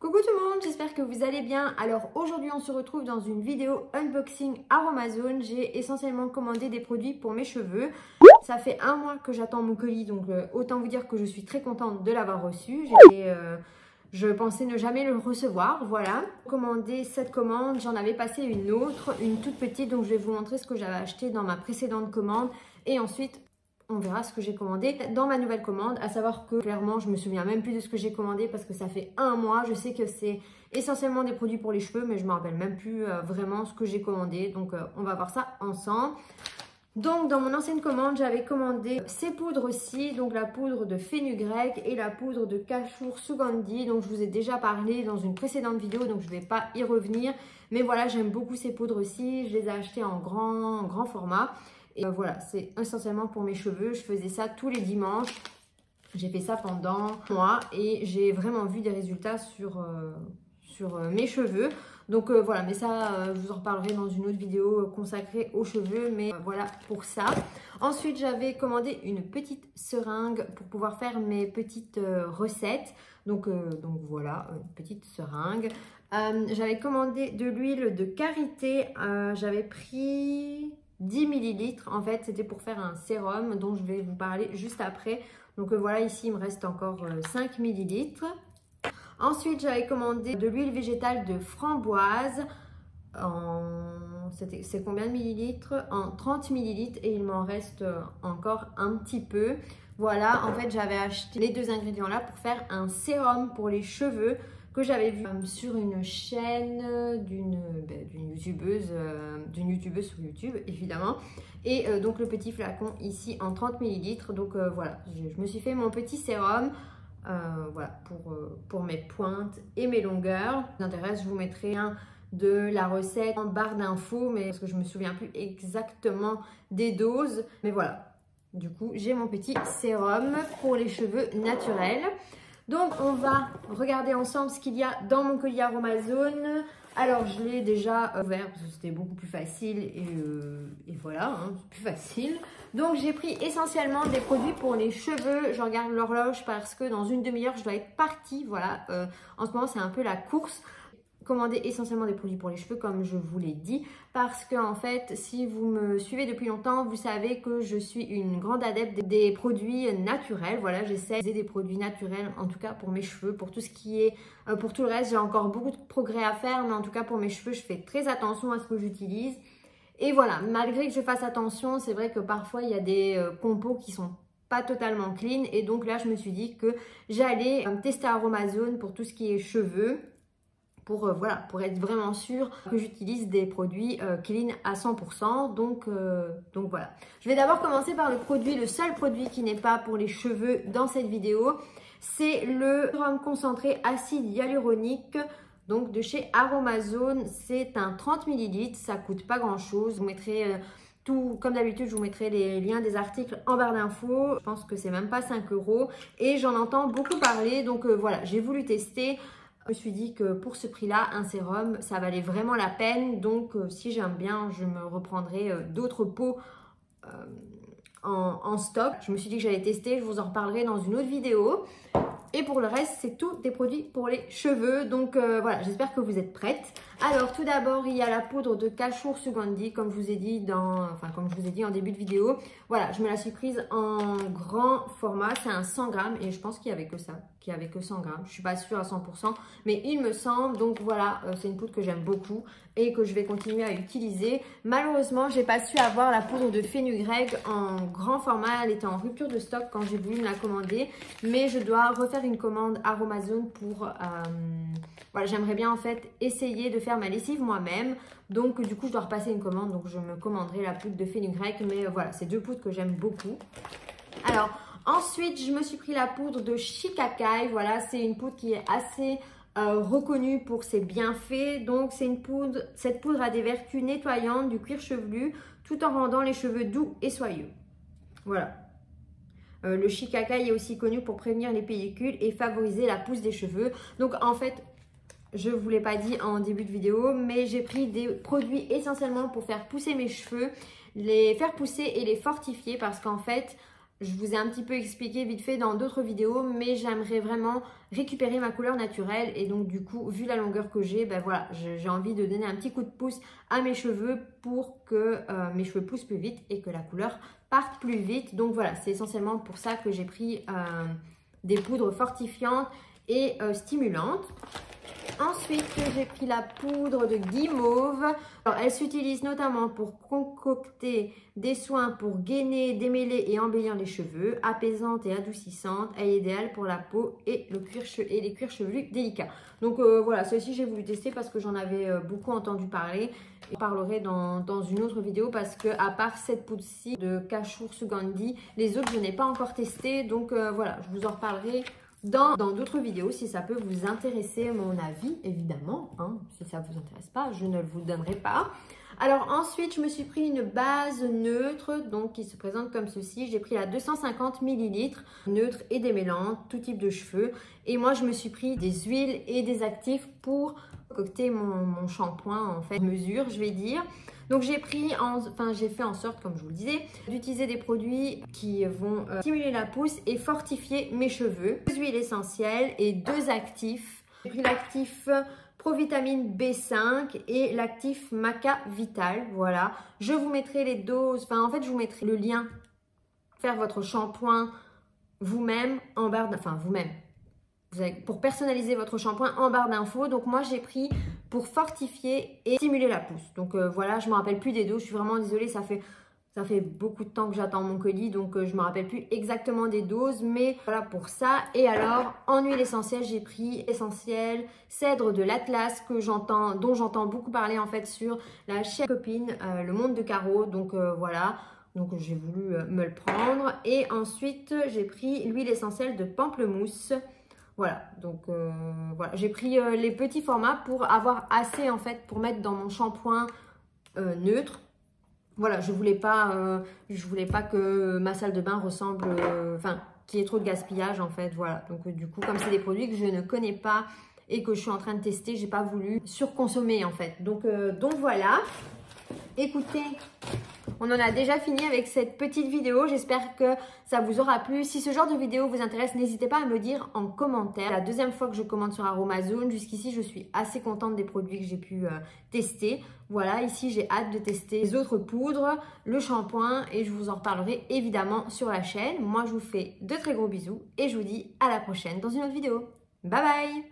Coucou tout le monde, j'espère que vous allez bien. Alors aujourd'hui on se retrouve dans une vidéo unboxing Aromazone. J'ai essentiellement commandé des produits pour mes cheveux. Ça fait un mois que j'attends mon colis, donc autant vous dire que je suis très contente de l'avoir reçu. Je pensais ne jamais le recevoir, voilà. Commandé cette commande, j'en avais passé une autre, une toute petite, donc je vais vous montrer ce que j'avais acheté dans ma précédente commande. Et ensuite, on verra ce que j'ai commandé dans ma nouvelle commande, à savoir que clairement je me souviens même plus de ce que j'ai commandé parce que ça fait un mois. Je sais que c'est essentiellement des produits pour les cheveux, mais je me rappelle même plus vraiment ce que j'ai commandé, donc on va voir ça ensemble. Donc dans mon ancienne commande, j'avais commandé ces poudres aussi, donc la poudre de fenugrec et la poudre de Kashour Sugandhi. Donc je vous ai déjà parlé dans une précédente vidéo, donc je ne vais pas y revenir, mais voilà, j'aime beaucoup ces poudres aussi. Je les ai achetées en grand format. Et voilà, c'est essentiellement pour mes cheveux. Je faisais ça tous les dimanches. J'ai fait ça pendant un mois et j'ai vraiment vu des résultats sur mes cheveux. Donc voilà, mais ça, je vous en reparlerai dans une autre vidéo consacrée aux cheveux. Mais voilà pour ça. Ensuite, j'avais commandé une petite seringue pour pouvoir faire mes petites recettes. Donc voilà, une petite seringue. J'avais commandé de l'huile de karité. J'avais pris 10 ml. En fait, c'était pour faire un sérum dont je vais vous parler juste après. Donc voilà, ici, il me reste encore 5 ml. Ensuite, j'avais commandé de l'huile végétale de framboise. C'est combien de millilitres? En 30 ml et il m'en reste encore un petit peu. Voilà, en fait, j'avais acheté les deux ingrédients là pour faire un sérum pour les cheveux que j'avais vu sur une chaîne d'une youtubeuse sur YouTube évidemment. Et donc le petit flacon ici en 30 ml. Donc voilà, je me suis fait mon petit sérum. Voilà, pour mes pointes et mes longueurs. Si ça vous intéresse, je vous mettrai un de la recette en barre d'infos, mais parce que je me souviens plus exactement des doses. Mais voilà, du coup, j'ai mon petit sérum pour les cheveux naturels. Donc, on va regarder ensemble ce qu'il y a dans mon colis Aromazone. Alors, je l'ai déjà ouvert parce que c'était beaucoup plus facile et voilà, hein, plus facile. Donc, j'ai pris essentiellement des produits pour les cheveux. Je regarde l'horloge parce que dans une demi-heure, je dois être partie. Voilà, en ce moment, c'est un peu la course. Commander essentiellement des produits pour les cheveux comme je vous l'ai dit, parce que en fait si vous me suivez depuis longtemps, vous savez que je suis une grande adepte des produits naturels. Voilà, j'essaie des produits naturels en tout cas pour mes cheveux. Pour tout ce qui est pour tout le reste, j'ai encore beaucoup de progrès à faire, mais en tout cas pour mes cheveux, je fais très attention à ce que j'utilise. Et voilà, malgré que je fasse attention, c'est vrai que parfois il y a des compos qui sont pas totalement clean, et donc là je me suis dit que j'allais tester Aromazone pour tout ce qui est cheveux. Voilà, pour être vraiment sûre que j'utilise des produits clean à 100%. Donc voilà. Je vais d'abord commencer par le seul produit qui n'est pas pour les cheveux dans cette vidéo. C'est le sérum concentré acide hyaluronique. Donc de chez Aromazone. C'est un 30 ml. Ça coûte pas grand chose. Je vous mettrai tout, comme d'habitude, je vous mettrai les liens des articles en barre d'infos. Je pense que c'est même pas 5 €. Et j'en entends beaucoup parler. Donc voilà, j'ai voulu tester. Je me suis dit que pour ce prix-là, un sérum, ça valait vraiment la peine. Donc, si j'aime bien, je me reprendrai d'autres pots en stock. Je me suis dit que j'allais tester. Je vous en reparlerai dans une autre vidéo. Et pour le reste, c'est tout des produits pour les cheveux. Donc voilà, j'espère que vous êtes prêtes. Alors tout d'abord, il y a la poudre de Kashour Sugandhi, comme je vous ai dit en début de vidéo. Voilà, je me la suis prise en grand format. C'est un 100 grammes et je pense qu'il n'y avait que ça, qu'il n'y avait que 100 grammes. Je ne suis pas sûre à 100%, mais il me semble. Donc voilà, c'est une poudre que j'aime beaucoup et que je vais continuer à utiliser. Malheureusement, j'ai pas su avoir la poudre de fenugrec en grand format. Elle était en rupture de stock quand j'ai voulu me la commander, mais je dois refaire une commande Aromazone pour voilà, j'aimerais bien en fait essayer de faire ma lessive moi-même. Donc du coup je dois repasser une commande, donc je me commanderai la poudre de fenugrec. Mais voilà, c'est deux poudres que j'aime beaucoup. Alors ensuite je me suis pris la poudre de Shikakai. Voilà, c'est une poudre qui est assez reconnue pour ses bienfaits. Donc c'est une poudre, cette poudre a des vertus nettoyantes du cuir chevelu tout en rendant les cheveux doux et soyeux. Voilà. Le Shikakai est aussi connu pour prévenir les pellicules et favoriser la pousse des cheveux. Donc en fait, je ne vous l'ai pas dit en début de vidéo, mais j'ai pris des produits essentiellement pour faire pousser mes cheveux, les faire pousser et les fortifier, parce qu'en fait, je vous ai un petit peu expliqué vite fait dans d'autres vidéos, mais j'aimerais vraiment récupérer ma couleur naturelle. Et donc du coup, vu la longueur que j'ai, ben voilà, j'ai envie de donner un petit coup de pouce à mes cheveux pour que mes cheveux poussent plus vite et que la couleur parte plus vite. Donc voilà, c'est essentiellement pour ça que j'ai pris des poudres fortifiantes et stimulantes. Ensuite, j'ai pris la poudre de Guimauve. Alors, elle s'utilise notamment pour concocter des soins pour gainer, démêler et embellir les cheveux, apaisante et adoucissante. Elle est idéale pour la peau et les cuirs chevelus délicats. Donc voilà, celle-ci j'ai voulu tester parce que j'en avais beaucoup entendu parler. Je parlerai dans une autre vidéo parce que à part cette poudre-ci de Kashour Sugandhi, les autres je n'ai pas encore testé. Donc voilà, je vous en reparlerai dans d'autres vidéos si ça peut vous intéresser, mon avis évidemment, hein. Si ça ne vous intéresse pas, je ne vous le donnerai pas. Alors ensuite, je me suis pris une base neutre, donc qui se présente comme ceci. J'ai pris la 250 ml, neutre et démêlante, tout type de cheveux. Et moi, je me suis pris des huiles et des actifs pour concocter mon shampoing en fait, mesure, je vais dire. Donc j'ai fait en sorte, comme je vous le disais, d'utiliser des produits qui vont stimuler la pousse et fortifier mes cheveux. 2 huiles essentielles et 2 actifs. J'ai pris l'actif Provitamine B5 et l'actif Maca Vital. Voilà, je vous mettrai les doses, en fait je vous mettrai le lien faire votre shampoing vous-même en barre, vous-même. Pour personnaliser votre shampoing en barre d'infos. Donc moi j'ai pris pour fortifier et stimuler la pousse. Donc voilà, je ne me rappelle plus des doses, je suis vraiment désolée, ça fait beaucoup de temps que j'attends mon colis, donc je ne me rappelle plus exactement des doses, mais voilà pour ça. Et alors, en huile essentielle, j'ai pris essentiel cèdre de l'Atlas dont j'entends beaucoup parler en fait sur la chaîne copine, le monde de Caro. Donc voilà. Donc j'ai voulu me le prendre. Et ensuite, j'ai pris l'huile essentielle de pamplemousse. Voilà, donc voilà, j'ai pris les petits formats pour avoir assez en fait pour mettre dans mon shampoing neutre. Voilà, je voulais pas que ma salle de bain ressemble, qu'il y ait trop de gaspillage en fait. Voilà, donc du coup, comme c'est des produits que je ne connais pas et que je suis en train de tester, j'ai pas voulu surconsommer en fait. Donc voilà. Écoutez, on en a déjà fini avec cette petite vidéo. J'espère que ça vous aura plu. Si ce genre de vidéo vous intéresse, n'hésitez pas à me dire en commentaire. C'est la deuxième fois que je commande sur Aromazone. Jusqu'ici, je suis assez contente des produits que j'ai pu tester. Voilà, ici, j'ai hâte de tester les autres poudres, le shampoing et je vous en reparlerai évidemment sur la chaîne. Moi, je vous fais de très gros bisous et je vous dis à la prochaine dans une autre vidéo. Bye bye!